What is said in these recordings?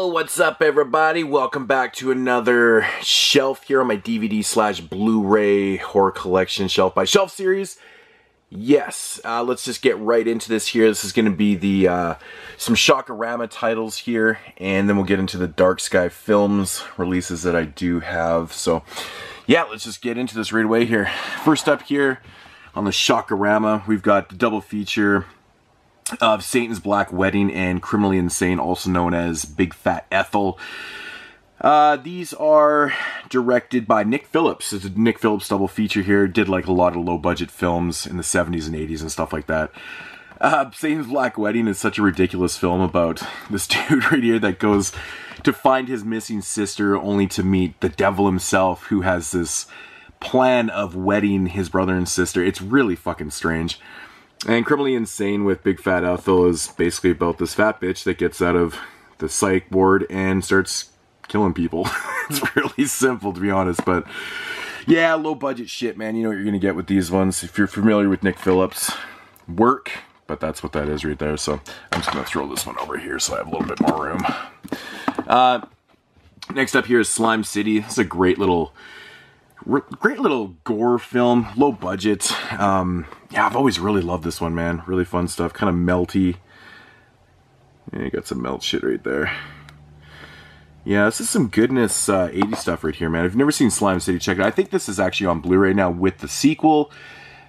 Yo, what's up everybody? Welcome back to another shelf here on my DVD/Blu-ray horror collection shelf by shelf series. Yes, let's just get right into this here. This is going to be the some Shock-O-Rama titles here, and then we'll get into the Dark Sky Films releases that I do have. So yeah, let's just get into this right away here. First up here on the Shock-O-Rama, we've got the double feature of Satan's Black Wedding and Criminally Insane, also known as Big Fat Ethel. These are directed by Nick Phillips. It's a Nick Phillips double feature here. Did like a lot of low budget films in the 70s and 80s and stuff like that. Satan's Black Wedding is such a ridiculous film about this dude right here that goes to find his missing sister only to meet the devil himself, who has this plan of wedding his brother and sister. It's really fucking strange. And Criminally Insane with Big Fat Ethel is basically about this fat bitch that gets out of the psych ward and starts killing people. It's really simple, to be honest, but yeah, low budget shit, man. You know what you're gonna get with these ones if you're familiar with Nick Phillips' work, but that's what that is right there. So I'm just gonna throw this one over here so I have a little bit more room. Next up here is Slime City. This is a great little gore film, low budget. Yeah, I've always really loved this one, man. Really fun stuff, kind of melty. Yeah, you got some melt shit right there. Yeah, this is some goodness 80s stuff right here, man. If you've never seen Slime City, check it out. I think this is actually on Blu-ray now with the sequel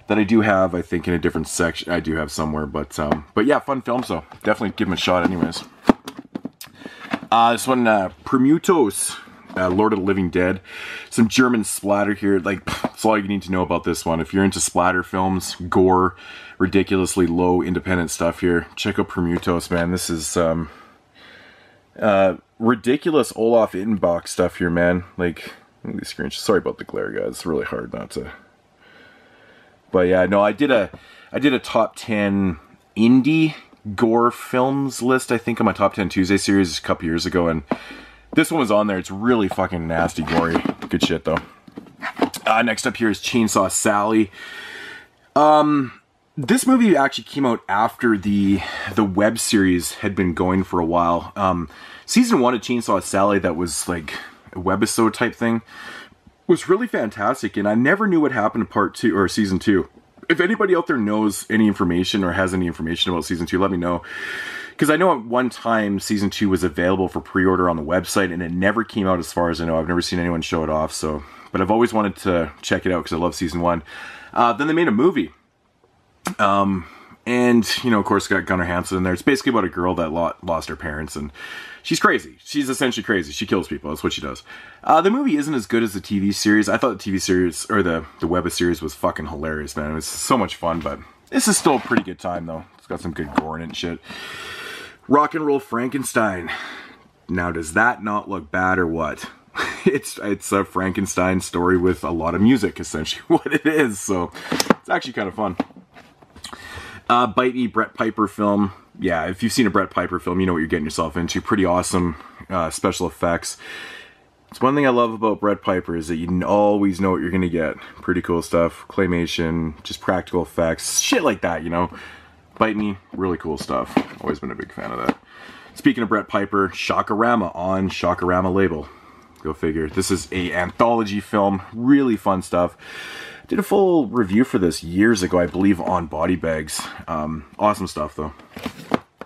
that I do have, I think, in a different section. I do have somewhere, but yeah, fun film, so definitely give them a shot anyways. This one, Prometheus. Lord of the Living Dead. Some German splatter here. Like, that's all you need to know about this one. If you're into splatter films, gore, ridiculously low independent stuff here, check out Prometheus, man. This is ridiculous Olaf Ittenbach stuff here, man. Like, look at these screens. Sorry about the glare, guys. It's really hard not to. But yeah, no, I did a top 10 indie gore films list, I think, on my top 10 Tuesday series a couple years ago, and this one was on there. It's really fucking nasty, gory. Good shit, though. Next up here is Chainsaw Sally. This movie actually came out after the web series had been going for a while. Season 1 of Chainsaw Sally, that was like a webisode type thing, was really fantastic, and I never knew what happened to part 2 or season 2. If anybody out there knows any information or has any information about season 2, let me know. Because I know at one time season 2 was available for pre-order on the website, and it never came out as far as I know. I've never seen anyone show it off, so, but I've always wanted to check it out because I love season 1. Then they made a movie. And, you know, of course, got Gunnar Hansen in there. It's basically about a girl that lost her parents, and she's crazy. She's essentially crazy. She kills people. That's what she does. The movie isn't as good as the TV series. I thought the TV series, or the web series, was fucking hilarious, man. It was so much fun, but this is still a pretty good time, though. It's got some good gore in it and shit. Rock and Roll Frankenstein. Now, does that not look bad or what? It's a Frankenstein story with a lot of music, essentially, what it is. So, it's actually kind of fun. Bite Me, Brett Piper film. Yeah, if you've seen a Brett Piper film, you know what you're getting yourself into. Pretty awesome special effects. It's one thing I love about Brett Piper is that you always know what you're going to get. Pretty cool stuff. Claymation, just practical effects. Shit like that, you know. Bite Me, really cool stuff. Always been a big fan of that. Speaking of Brett Piper, Shock-O-Rama on Shock-O-Rama label. Go figure. This is a anthology film. Really fun stuff. Did a full review for this years ago, I believe, on Body Bags. Awesome stuff, though.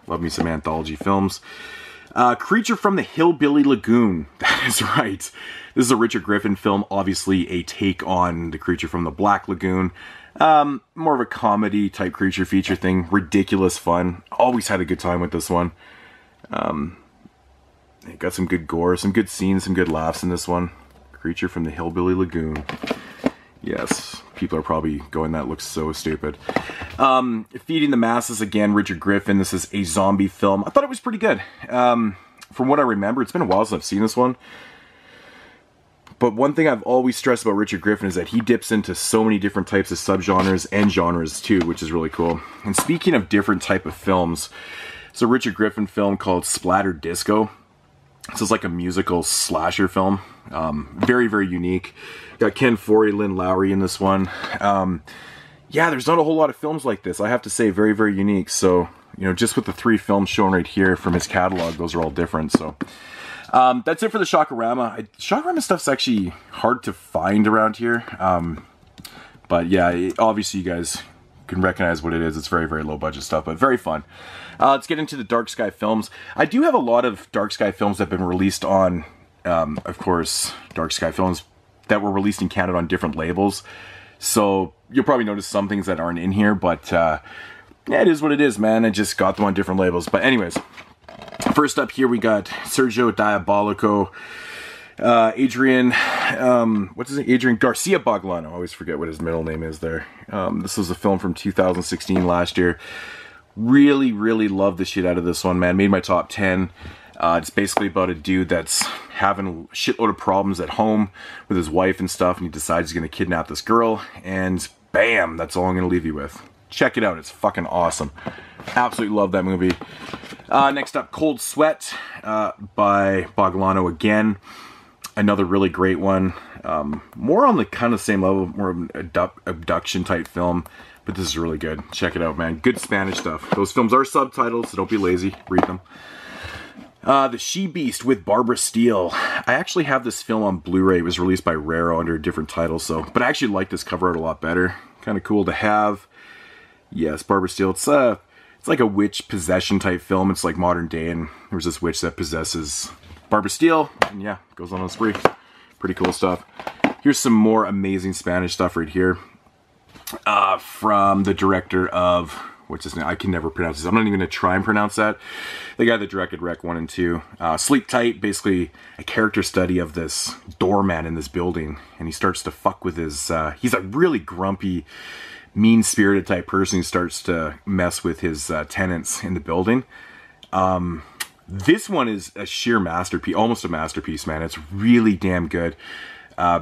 Love me some anthology films. Creature from the Hillbilly Lagoon. That is right. This is a Richard Griffin film. Obviously a take on the Creature from the Black Lagoon. More of a comedy type creature feature thing. Ridiculous fun. Always had a good time with this one. It got some good gore, some good scenes, some good laughs in this one. Creature from the Hillbilly Lagoon. Yes, people are probably going, that looks so stupid. Feeding the Masses, again, Richard Griffin. This is a zombie film. I thought it was pretty good. From what I remember, it's been a while since I've seen this one. But one thing I've always stressed about Richard Griffin is that he dips into so many different types of subgenres and genres too, which is really cool. And speaking of different type of films, it's a Richard Griffin film called Splattered Disco. This is like a musical slasher film. Very, very unique. Got Ken Foree, Lynn Lowry in this one. yeah, there's not a whole lot of films like this. I have to say, very, very unique. So, you know, just with the 3 films shown right here from his catalog, those are all different. So, that's it for the Shock-O-Rama. Shock-O-Rama stuff's actually hard to find around here. But yeah, obviously you guys can recognize what it is. It's very, very low budget stuff, but very fun. Let's get into the Dark Sky films. I do have a lot of Dark Sky films that have been released on, of course, Dark Sky films that were released in Canada on different labels. So you'll probably notice some things that aren't in here, but yeah, it is what it is, man. I just got them on different labels. But anyways, first up here we got Sergio Diabolico, Adrian, what's his name? Adrian Garcia Baglano. I always forget what his middle name is there. This was a film from 2016 last year. Really, really loved the shit out of this one, man. Made my top 10. It's basically about a dude that's having a shitload of problems at home with his wife and stuff, and he decides he's going to kidnap this girl, and bam, that's all I'm going to leave you with. Check it out. It's fucking awesome. Absolutely love that movie. Next up, Cold Sweat by Baglano again. Another really great one. More on the kind of same level, more of an abduction type film, but this is really good. Check it out, man. Good Spanish stuff. Those films are subtitled, so don't be lazy. Read them. The She-Beast with Barbara Steele. I actually have this film on Blu-ray. It was released by Raro under a different title, but I actually like this cover art a lot better. Kind of cool to have. Yes, Barbara Steele. It's like a witch possession type film. It's like modern day, and there's this witch that possesses Barbara Steele, and yeah, goes on a spree. Pretty cool stuff. Here's some more amazing Spanish stuff right here. From the director of, what's his name? I can never pronounce this. I'm not even going to try and pronounce that. The guy that directed Rec 1 and 2. Sleep Tight, basically a character study of this doorman in this building. And he starts to fuck with his, he's a really grumpy, mean-spirited type person who starts to mess with his tenants in the building. This one is a sheer masterpiece, almost a masterpiece, man. It's really damn good.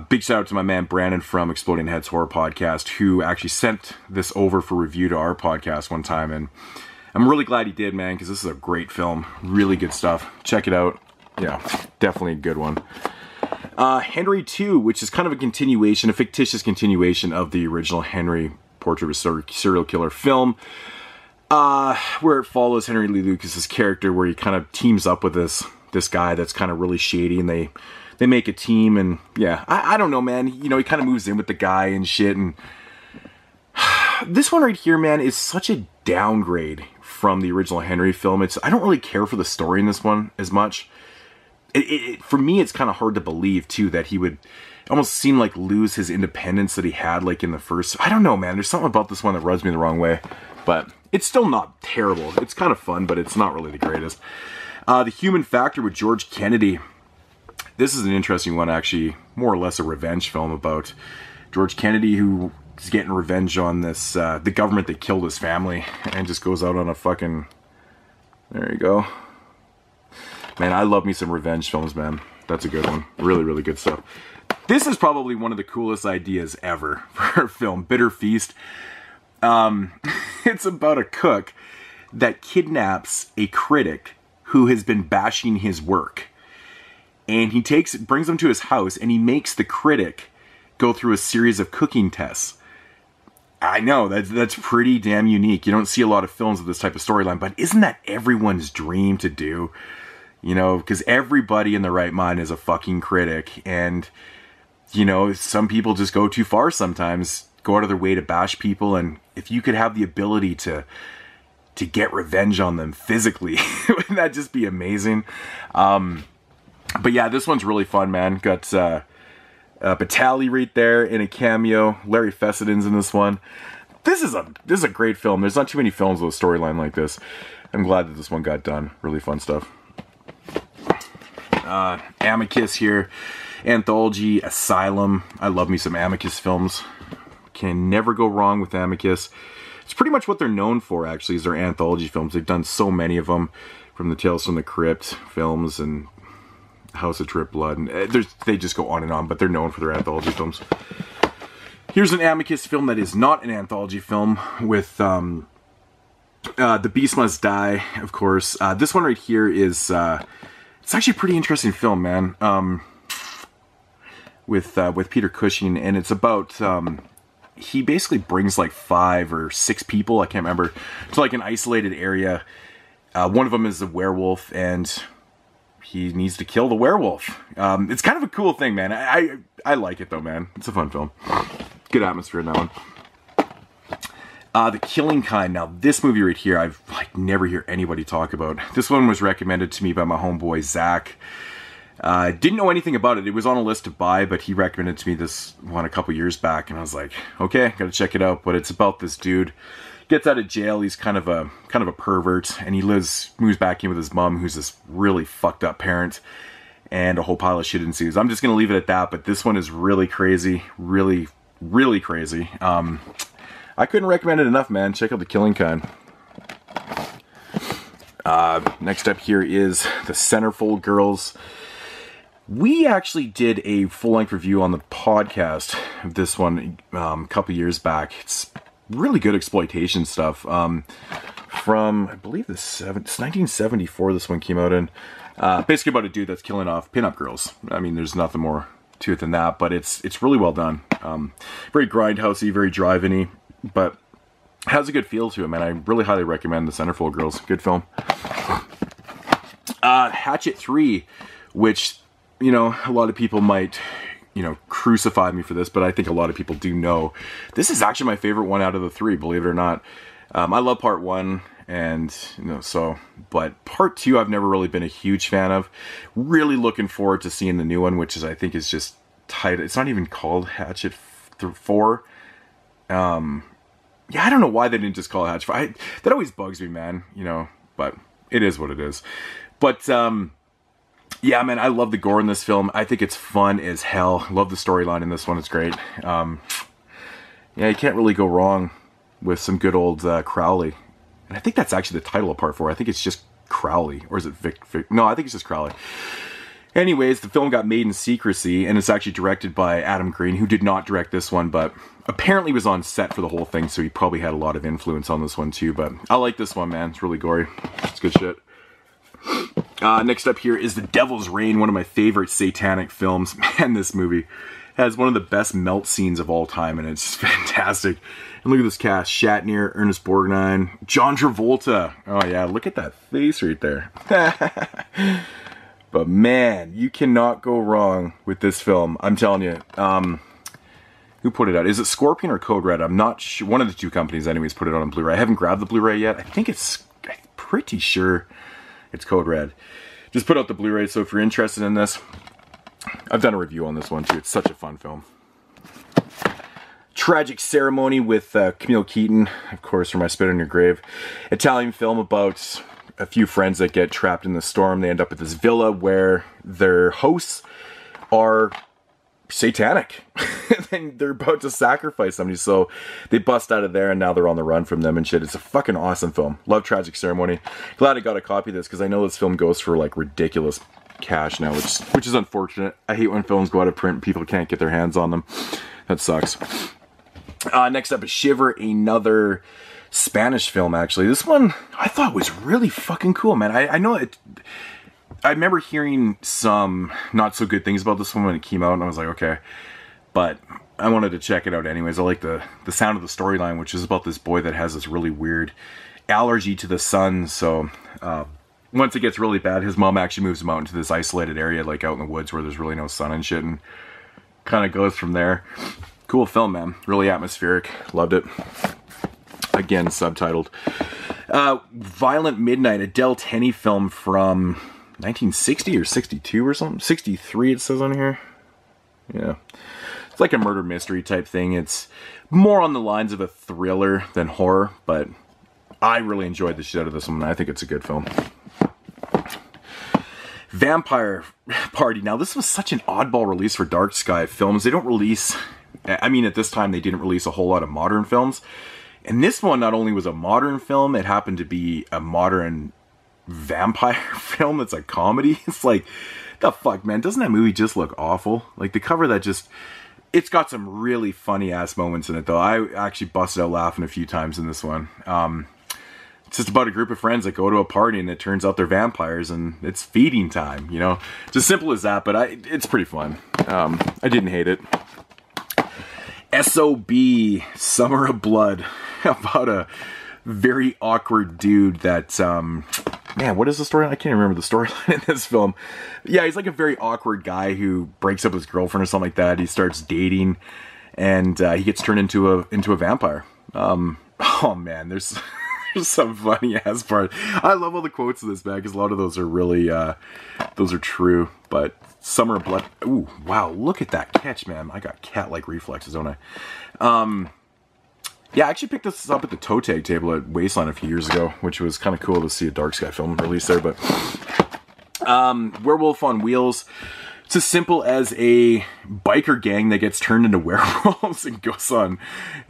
Big shout out to my man Brandon from Exploding Heads Horror Podcast, who actually sent this over for review to our podcast one time, and I'm really glad he did, man, because this is a great film. Really good stuff. Check it out. Yeah, definitely a good one. Henry 2, which is kind of a continuation, a fictitious continuation of the original Henry Portrait of a Serial Killer film, where it follows Henry Lee Lucas's character, where he kind of teams up with this guy that's kind of really shady, and they make a team, and yeah, I don't know, man. You know, he kind of moves in with the guy and shit, and this one right here, man, is such a downgrade from the original Henry film. I don't really care for the story in this one as much. For me, it's kind of hard to believe, too, that he would almost seem like lose his independence that he had, like, in the first. I don't know, man. There's something about this one that rubs me the wrong way, but it's still not terrible. It's kind of fun, but it's not really the greatest. The Human Factor with George Kennedy. This is an interesting one, actually. More or less a revenge film about George Kennedy, who is getting revenge on this, the government that killed his family, and just goes out on a fucking... There you go. Man, I love me some revenge films, man. That's a good one. Really, really good stuff. This is probably one of the coolest ideas ever for a film. Bitter Feast. It's about a cook that kidnaps a critic who has been bashing his work. And he brings him to his house, and he makes the critic go through a series of cooking tests. I know, that's pretty damn unique. You don't see a lot of films with this type of storyline, but isn't that everyone's dream to do? You know, because everybody in their right mind is a fucking critic, and, you know, some people just go too far sometimes, go out of their way to bash people, and if you could have the ability to get revenge on them physically, wouldn't that just be amazing? But yeah, this one's really fun, man. Got Batali right there in a cameo. Larry Fessidon's in this one. This is a great film. There's not too many films with a storyline like this. I'm glad that this one got done. Really fun stuff. Amicus here. Anthology, Asylum. I love me some Amicus films. Can never go wrong with Amicus. It's pretty much what they're known for, actually, is their anthology films. They've done so many of them, from the Tales from the Crypt films and House of Drip Blood, and they just go on and on, but they're known for their anthology films. Here's an Amicus film that is not an anthology film, with The Beast Must Die, of course. This one right here is, it's actually a pretty interesting film, man, with Peter Cushing, and it's about he basically brings like 5 or 6 people, I can't remember, to like an isolated area. One of them is a werewolf, and he needs to kill the werewolf. It's kind of a cool thing, man. I like it though, man. It's a fun film. Good atmosphere in that one. The Killing Kind. Now, this movie right here, I've like never hear anybody talk about. This one was recommended to me by my homeboy Zach. Didn't know anything about it. It was on a list to buy, but he recommended to me this one a couple years back, and I was like, okay, gotta check it out. But it's about this dude gets out of jail. He's kind of a pervert, and he moves back in with his mom, who's this really fucked up parent, and a whole pile of shit ensues. I'm just gonna leave it at that. But this one is really crazy, really crazy. I couldn't recommend it enough, man. Check out The Killing Kind. Next up here is the Centerfold Girls. We actually did a full-length review on the podcast of this one a couple years back. It's really good exploitation stuff. From, I believe, it's 1974 this one came out in. Basically about a dude that's killing off pinup girls. I mean, there's nothing more to it than that, but it's really well done. Very grindhousey, very drive-in-y, but has a good feel to it, man. I really highly recommend the Centerfold Girls. Good film. Hachette 3, which, you know, a lot of people might, you know, crucify me for this, but I think a lot of people do know. This is actually my favorite one out of the 3, believe it or not. I love part 1, and, you know, so, but part 2 I've never really been a huge fan of. Really looking forward to seeing the new one, which is, I think, is just tight. It's not even called Hachette 4. Yeah, I don't know why they didn't just call it Hachette 4. That always bugs me, man, you know, but it is what it is. But, yeah, man, I love the gore in this film. I think it's fun as hell. Love the storyline in this one. It's great. Yeah, you can't really go wrong with some good old Crowley. And I think that's actually the title of part 4. I think it's just Crowley. Or is it Vic? No, I think it's just Crowley. Anyways, the film got made in secrecy, and it's actually directed by Adam Green, who did not direct this one, but apparently was on set for the whole thing, so he probably had a lot of influence on this one too. But I like this one, man. It's really gory. It's good shit. Next up here is The Devil's Reign, one of my favorite satanic films. Man, this movie has one of the best melt scenes of all time, and it's fantastic. And look at this cast. Shatner, Ernest Borgnine, John Travolta. Oh yeah, look at that face right there. But man, you cannot go wrong with this film. I'm telling you. Who put it out? Is it Scorpion or Code Red? I'm not sure. One of the two companies anyways put it out on Blu-ray. I haven't grabbed the Blu-ray yet. I'm pretty sure it's Code Red. Just put out the Blu-ray, so if you're interested in this, I've done a review on this one too. It's such a fun film. Tragic Ceremony with Camille Keaton, of course, from I Spit on Your Grave. Italian film about a few friends that get trapped in the storm. They end up at this villa where their hosts are satanic. And they're about to sacrifice somebody, so they bust out of there, and now they're on the run from them and shit. It's a fucking awesome film. Love Tragic Ceremony. Glad I got a copy of this, because I know this film goes for like ridiculous cash now, which is unfortunate. I hate when films go out of print and people can't get their hands on them. That sucks. Next up is Shiver, another Spanish film, actually. This one I thought was really fucking cool, man. I know it. I remember hearing some not so good things about this one when it came out, and I was like, okay. But I wanted to check it out anyways. I like the sound of the storyline, which is about this boy that has this really weird allergy to the sun. So once it gets really bad, his mom actually moves him out into this isolated area, like out in the woods where there's really no sun and shit, and kind of goes from there. Cool film, man. Really atmospheric. Loved it. Again, subtitled. Violent Midnight, a Del Tenney film from 1960 or 62 or something. 63 it says on here. Yeah. It's like a murder mystery type thing. It's more on the lines of a thriller than horror, but I really enjoyed the shit out of this one. I think it's a good film. Vampire Party. Now, this was such an oddball release for Dark Sky Films. They don't release... I mean, at this time, they didn't release a whole lot of modern films. And this one not only was a modern film, it happened to be a modern vampire film that's a comedy. It's like, the fuck, man? Doesn't that movie just look awful? Like, the cover that just... It's got some really funny-ass moments in it, though. I actually busted out laughing a few times in this one. It's just about a group of friends that go to a party, and it turns out they're vampires, and it's feeding time, you know? It's as simple as that, but it's pretty fun. I didn't hate it. SOB, Summer of Blood, about a very awkward dude that, man, what is the story? I can't remember the storyline in this film. Yeah, he's like a very awkward guy who breaks up with his girlfriend or something like that. He starts dating, and he gets turned into a vampire. Oh man, there's some funny ass part. I love all the quotes of this, man, because a lot of those are really, those are true. But Summer of Blood, ooh, wow, look at that catch, man. I got cat-like reflexes, don't I? Yeah, I actually picked this up at the toe tag table at Wasteland a few years ago, which was kind of cool to see a Dark Sky film released there. But Werewolf on Wheels. It's as simple as a biker gang that gets turned into werewolves and goes on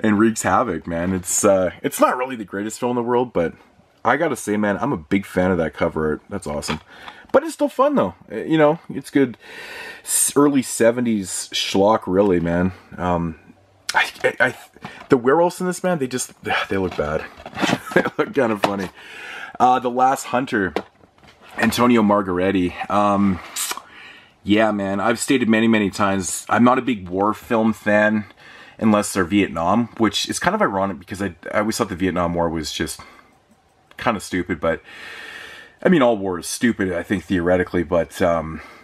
and wreaks havoc, man. It's not really the greatest film in the world, but I gotta say, man, I'm a big fan of that cover art. That's awesome. But it's still fun, though. You know, it's good early 70s schlock, really, man. The werewolves in this, man, they look bad. They look kind of funny. The Last Hunter, Antonio Margheriti. Yeah, man, I've stated many, many times, I'm not a big war film fan unless they're Vietnam, which is kind of ironic because I always thought the Vietnam War was just kind of stupid, but I mean, all war is stupid, I think, theoretically, but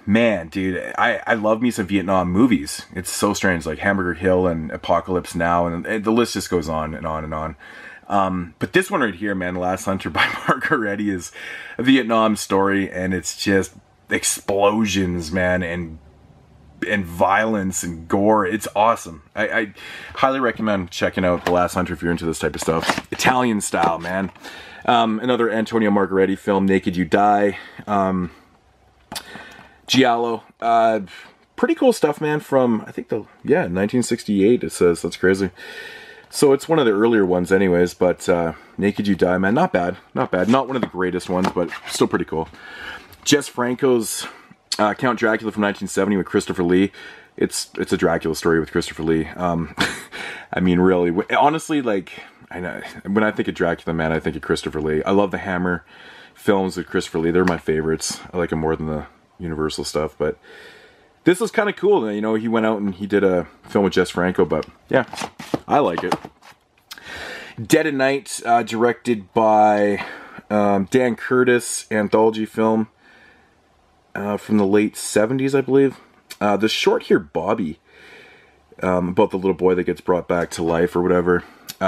man, dude, I love me some Vietnam movies. It's so strange, like Hamburger Hill and Apocalypse Now, and the list just goes on and on and on. But this one right here, man, The Last Hunter by Margheriti, is a Vietnam story, and it's just explosions, man, and violence and gore. It's awesome. I highly recommend checking out The Last Hunter if you're into this type of stuff. Italian style, man. Another Antonio Margheriti film, Naked You Die. Giallo. Pretty cool stuff, man, from, I think, 1968, it says. That's crazy. So it's one of the earlier ones anyways, but Naked You Die, man, not bad. Not bad. Not one of the greatest ones, but still pretty cool. Jess Franco's Count Dracula from 1970 with Christopher Lee. It's a Dracula story with Christopher Lee. I mean, really, honestly, like, I know, when I think of Dracula, man, I think of Christopher Lee. I love the Hammer films with Christopher Lee. They're my favorites. I like them more than the Universal stuff, but this was kind of cool. You know, he went out and he did a film with Jess Franco, but yeah, I like it. Dead at Night, directed by Dan Curtis, anthology film from the late 70s, I believe. The short here, Bobby, about the little boy that gets brought back to life or whatever.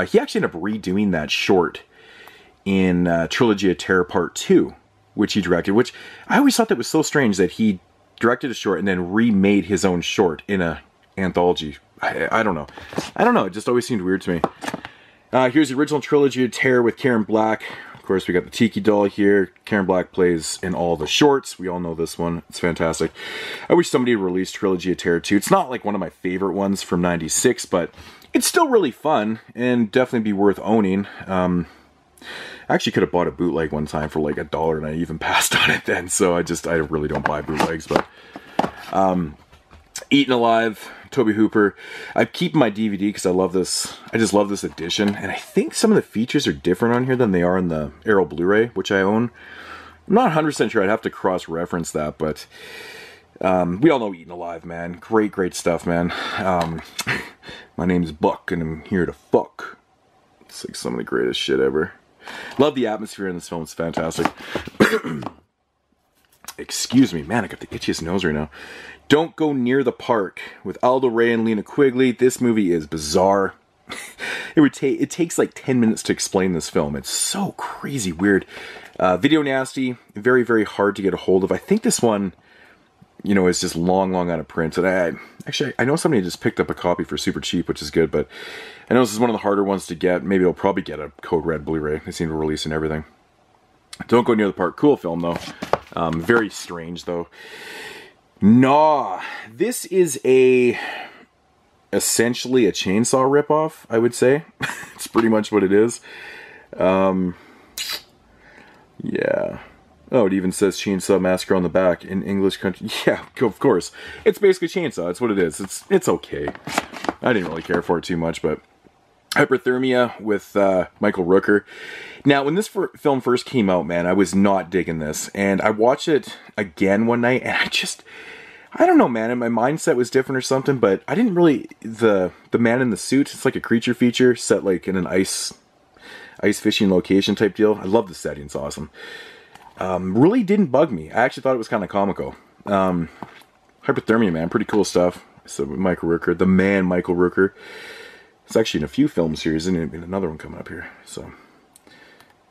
He actually ended up redoing that short in Trilogy of Terror Part 2, which he directed, which I always thought that was so strange that he directed a short and then remade his own short in a anthology. I don't know. I don't know. It just always seemed weird to me. Here's the original Trilogy of Terror with Karen Black. Of course, we got the Tiki doll here. Karen Black plays in all the shorts. We all know this one. It's fantastic. I wish somebody would release Trilogy of Terror 2. It's not like one of my favorite ones from '96, but it's still really fun and definitely be worth owning. I actually could have bought a bootleg one time for like $1 and I even passed on it then. So I really don't buy bootlegs, but Eaten Alive, Tobe Hooper. I keep my DVD because I love this. I just love this edition, and I think some of the features are different on here than they are in the Arrow Blu-ray, which I own. I'm not 100% sure. I'd have to cross-reference that, but we all know Eaten Alive, man. Great, great stuff, man. My name's Buck, and I'm here to fuck. It's like some of the greatest shit ever. Love the atmosphere in this film. It's fantastic. Excuse me, man, I got the itchiest nose right now. Don't Go Near the Park with Aldo Ray and Lena Quigley. This movie is bizarre. It takes like 10 minutes to explain this film. It's so crazy weird. Video nasty, very, very hard to get a hold of. I think this one, you know, is just long out of print. And I know somebody just picked up a copy for super cheap, which is good, but I know this is one of the harder ones to get. Maybe I'll probably get a Code Red Blu-ray. They seem to release and everything. Don't Go Near the Park. Cool film, though. Very strange, though. Nah, this is essentially a chainsaw ripoff, I would say. It's pretty much what it is. Yeah. Oh, it even says Chainsaw Massacre on the back in English country. Yeah, of course. It's basically Chainsaw. It's what it is. It's okay. I didn't really care for it too much, but Hyperthermia with Michael Rooker. Now, when this film first came out, man, I was not digging this. And I watched it again one night, and I don't know, man, and my mindset was different or something, but I didn't really, the man in the suit, it's like a creature feature set like in an ice fishing location type deal. I love the setting, it's awesome. Really didn't bug me. I actually thought it was kind of comical. Hyperthermia, man, pretty cool stuff. So Michael Rooker, the man Michael Rooker. It's actually in a few film series, and another one coming up here. So,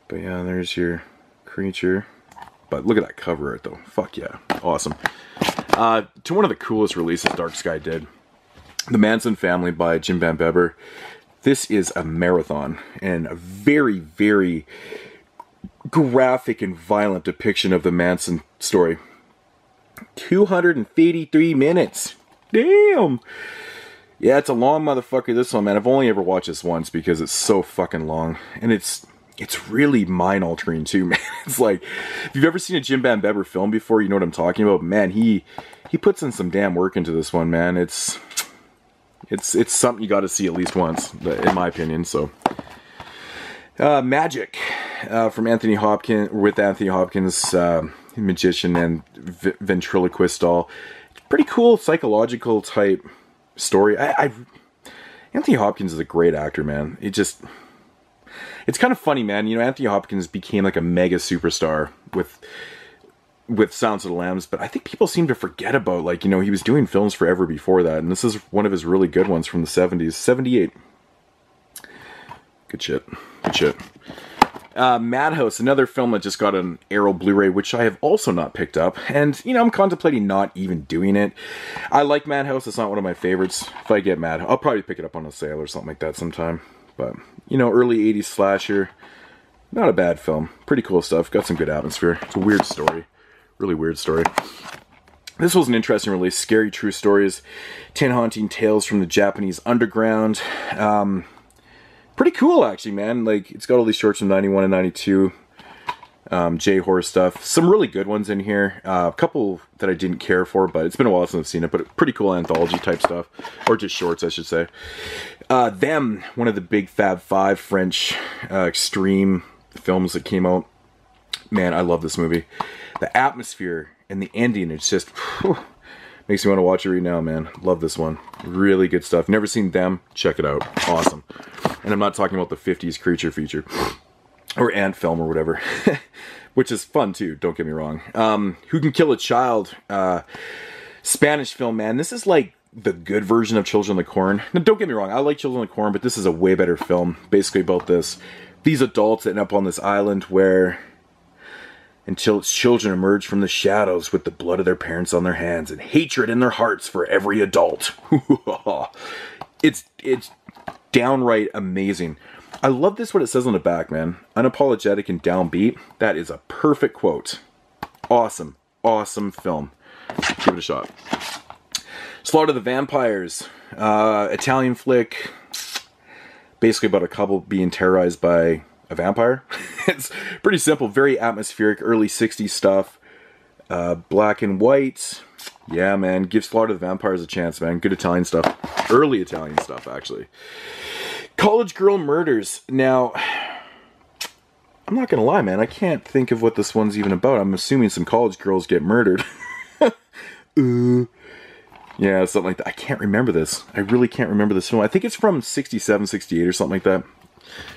but yeah, there's your creature. But look at that cover art, though. Fuck yeah, awesome. To one of the coolest releases Dark Sky did, The Manson Family by Jim Van Bebber. This is a marathon and a very, very graphic and violent depiction of the Manson story. 283 minutes. Damn. Yeah, it's a long motherfucker, this one, man. I've only ever watched this once because it's so fucking long. And it's really mind-altering, too, man. It's like, if you've ever seen a Jim Van Bebber film before, you know what I'm talking about. Man, he puts in some damn work into this one, man. It's something you got to see at least once, in my opinion. So, Magic from Anthony Hopkins, with Anthony Hopkins, magician and ventriloquist doll. Pretty cool psychological type story. Anthony Hopkins is a great actor, man. It's kind of funny, man. You know, Anthony Hopkins became like a mega superstar with Silence of the Lambs, but I think people seem to forget about, like, you know, he was doing films forever before that, and this is one of his really good ones from the 70s. 78. Good shit. Good shit. Madhouse, another film that just got an Arrow Blu-ray, which I have also not picked up, and, you know, I'm contemplating not even doing it. I like Madhouse, it's not one of my favorites. If I get Madhouse, I'll probably pick it up on a sale or something like that sometime, but, you know, early 80s slasher, not a bad film. Pretty cool stuff, got some good atmosphere. It's a weird story, really weird story. This was an interesting release, Scary True Stories, 10 Haunting Tales from the Japanese Underground. Pretty cool, actually, man. Like, it's got all these shorts from 91 and 92. J-horror stuff. Some really good ones in here. A couple that I didn't care for, but it's been a while since I've seen it. But pretty cool anthology type stuff. Or just shorts, I should say. Them, one of the big Fab Five French extreme films that came out. Man, I love this movie. The atmosphere and the ending, it's just... Whew, makes me want to watch it right now, man. Love this one. Really good stuff. Never seen Them. Check it out. Awesome. And I'm not talking about the 50s creature feature. Or ant film or whatever. Which is fun too, don't get me wrong. Who Can Kill a Child? Spanish film, man. This is like the good version of Children of the Corn. Now, don't get me wrong, I like Children of the Corn, but this is a way better film. Basically about these adults that end up on this island where... until its children emerge from the shadows with the blood of their parents on their hands and hatred in their hearts for every adult. It's downright amazing. I love this, what it says on the back, man. Unapologetic and downbeat. That is a perfect quote. Awesome. Awesome film. Give it a shot. Slaughter the Vampires. Italian flick. Basically about a couple being terrorized by a vampire. It's pretty simple, very atmospheric, early 60s stuff. Black and white. Yeah, man, give Slaughter the Vampires a chance, man. Good Italian stuff. Early Italian stuff, actually. College Girl Murders. Now, I'm not gonna lie, man, I can't think of what this one's even about. I'm assuming some college girls get murdered. Yeah, something like that. I can't remember this. I really can't remember this film. I think it's from 67, 68 or something like that.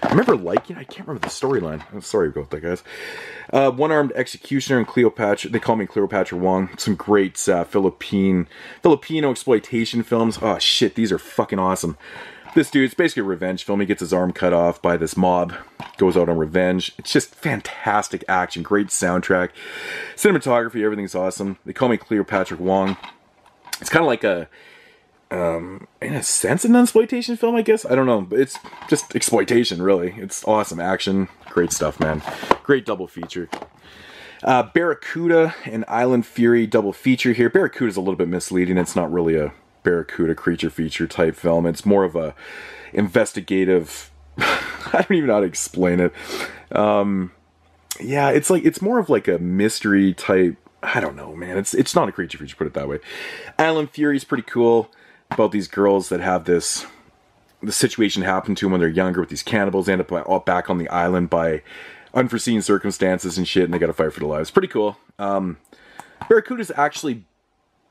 I remember liking it. I can't remember the storyline. I'm sorry about that, guys. One-Armed Executioner and Cleopatra. They call me Cleopatra Wong. Some great Filipino exploitation films. Oh, shit. These are fucking awesome. This dude, it's basically a revenge film. He gets his arm cut off by this mob. Goes out on revenge. It's just fantastic action. Great soundtrack. Cinematography. Everything's awesome. They call me Cleopatra Wong. It's kind of like a... in a sense, an exploitation film, I guess. I don't know, but it's just exploitation, really. It's awesome action, great stuff, man. Great double feature. Barracuda and Island Fury double feature here. Barracuda's a little bit misleading. It's not really a Barracuda creature feature type film. It's more of a investigative. I don't even know how to explain it. Yeah, it's more of like a mystery type. I don't know, man. It's not a creature feature, put it that way. Island Fury is pretty cool. About these girls that have the situation happen to them when they're younger with these cannibals. They end up back on the island by unforeseen circumstances and shit, and they gotta fight for their lives. Pretty cool. Barracuda's actually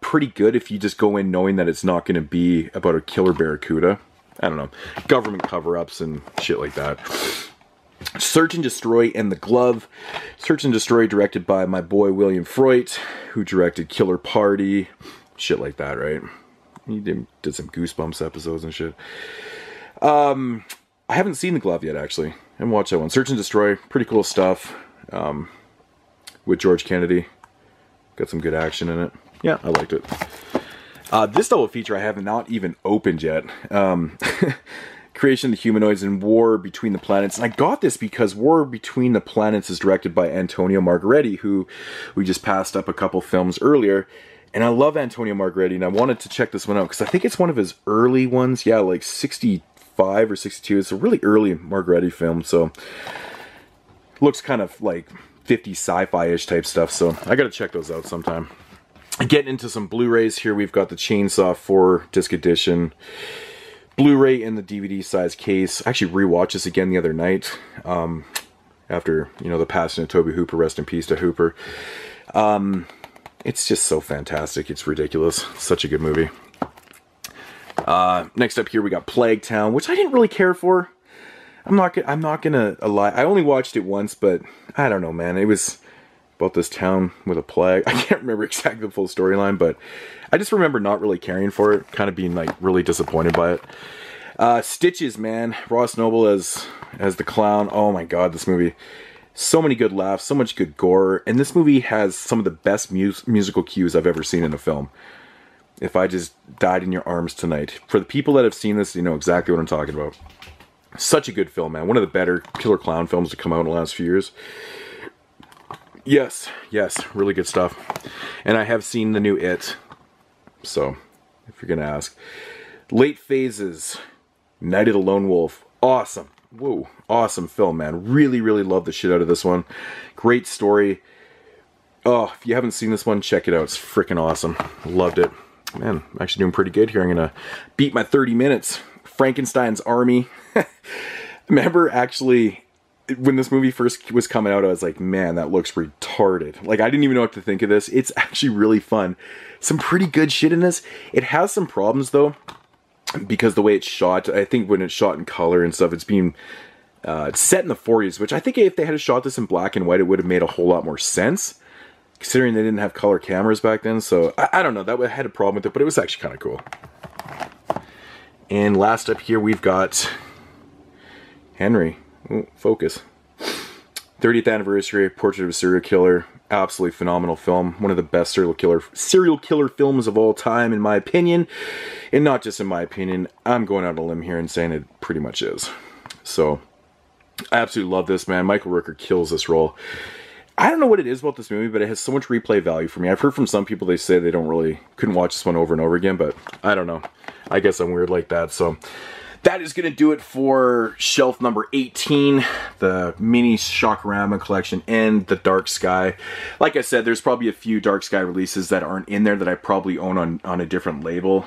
pretty good if you just go in knowing that it's not going to be about a killer barracuda. I don't know. Government cover-ups and shit like that. Search and Destroy and The Glove. Search and Destroy directed by my boy William Freut, who directed Killer Party. Shit like that, right? He did some Goosebumps episodes and shit. I haven't seen The Glove yet, actually. I haven't watched that one. Search and Destroy, pretty cool stuff. With George Kennedy. Got some good action in it. Yeah, I liked it. This double feature I have not even opened yet. Creation of the Humanoids and War Between the Planets. And I got this because War Between the Planets is directed by Antonio Margheriti, who we just passed up a couple films earlier. And I love Antonio Margheriti, and I wanted to check this one out because I think it's one of his early ones. Yeah, like 65 or 62. It's a really early Margheriti film, so looks kind of like 50s sci-fi-ish type stuff, so I gotta check those out sometime. Getting into some Blu-rays here, we've got the Chainsaw 4 disc edition. Blu-ray in the DVD size case. I actually rewatched this again the other night. After, you know, the passing of Tobe Hooper. Rest in peace to Hooper. It's just so fantastic. It's ridiculous. Such a good movie. Next up here we got Plague Town, which I didn't really care for. I'm not gonna lie. I only watched it once, but I don't know, man. It was about this town with a plague. I can't remember exactly the full storyline, but I just remember not really caring for it. Kind of being like really disappointed by it. Stitches, man. Ross Noble as the clown. Oh my god, this movie. So many good laughs, so much good gore, and this movie has some of the best musical cues I've ever seen in a film. If I Just Died in Your Arms Tonight. For the people that have seen this, you know exactly what I'm talking about. Such a good film, man. One of the better killer clown films to come out in the last few years. Yes, really good stuff. And I have seen the new It. So, if you're gonna ask. Late Phases. Night of the Lone Wolf. Awesome. Whoa, awesome film, man. Really, really love the shit out of this one. Great story. Oh, if you haven't seen this one, check it out. It's freaking awesome. Loved it. Man, I'm actually doing pretty good here. I'm gonna beat my 30 minutes. Frankenstein's Army. I remember actually when this movie first was coming out, I was like, man, that looks retarded. Like, I didn't even know what to think of this. It's actually really fun. Some pretty good shit in this. It has some problems, though, because the way it's shot, I think when it's shot in color and stuff, it's being set in the 40s, which I think if they had shot this in black and white, it would have made a whole lot more sense, considering they didn't have color cameras back then. So, I don't know. That I had a problem with it, but it was actually kind of cool. And last up here, we've got Henry. Ooh, focus. 30th anniversary, Portrait of a Serial Killer. Absolutely phenomenal film. One of the best serial killer films of all time, in my opinion. And not just in my opinion. I'm going out on a limb here and saying it pretty much is. So, I absolutely love this, man. Michael Rooker kills this role. I don't know what it is about this movie, but it has so much replay value for me. I've heard from some people, they say they couldn't watch this one over and over again, but I don't know. I guess I'm weird like that, so that is going to do it for shelf number 18, the mini Shock-O-Rama collection and the Dark Sky. Like I said, there's probably a few Dark Sky releases that aren't in there that I probably own on a different label.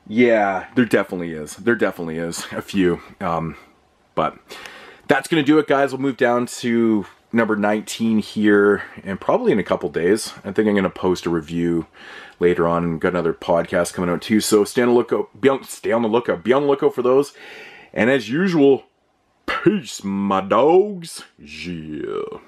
Yeah, there definitely is. There definitely is a few. But that's going to do it, guys. We'll move down to number 19 here, and probably in a couple days. I think I'm going to post a review later on, and got another podcast coming out too. So stay on the lookout. Be on the lookout for those. And as usual, peace, my dogs. Yeah.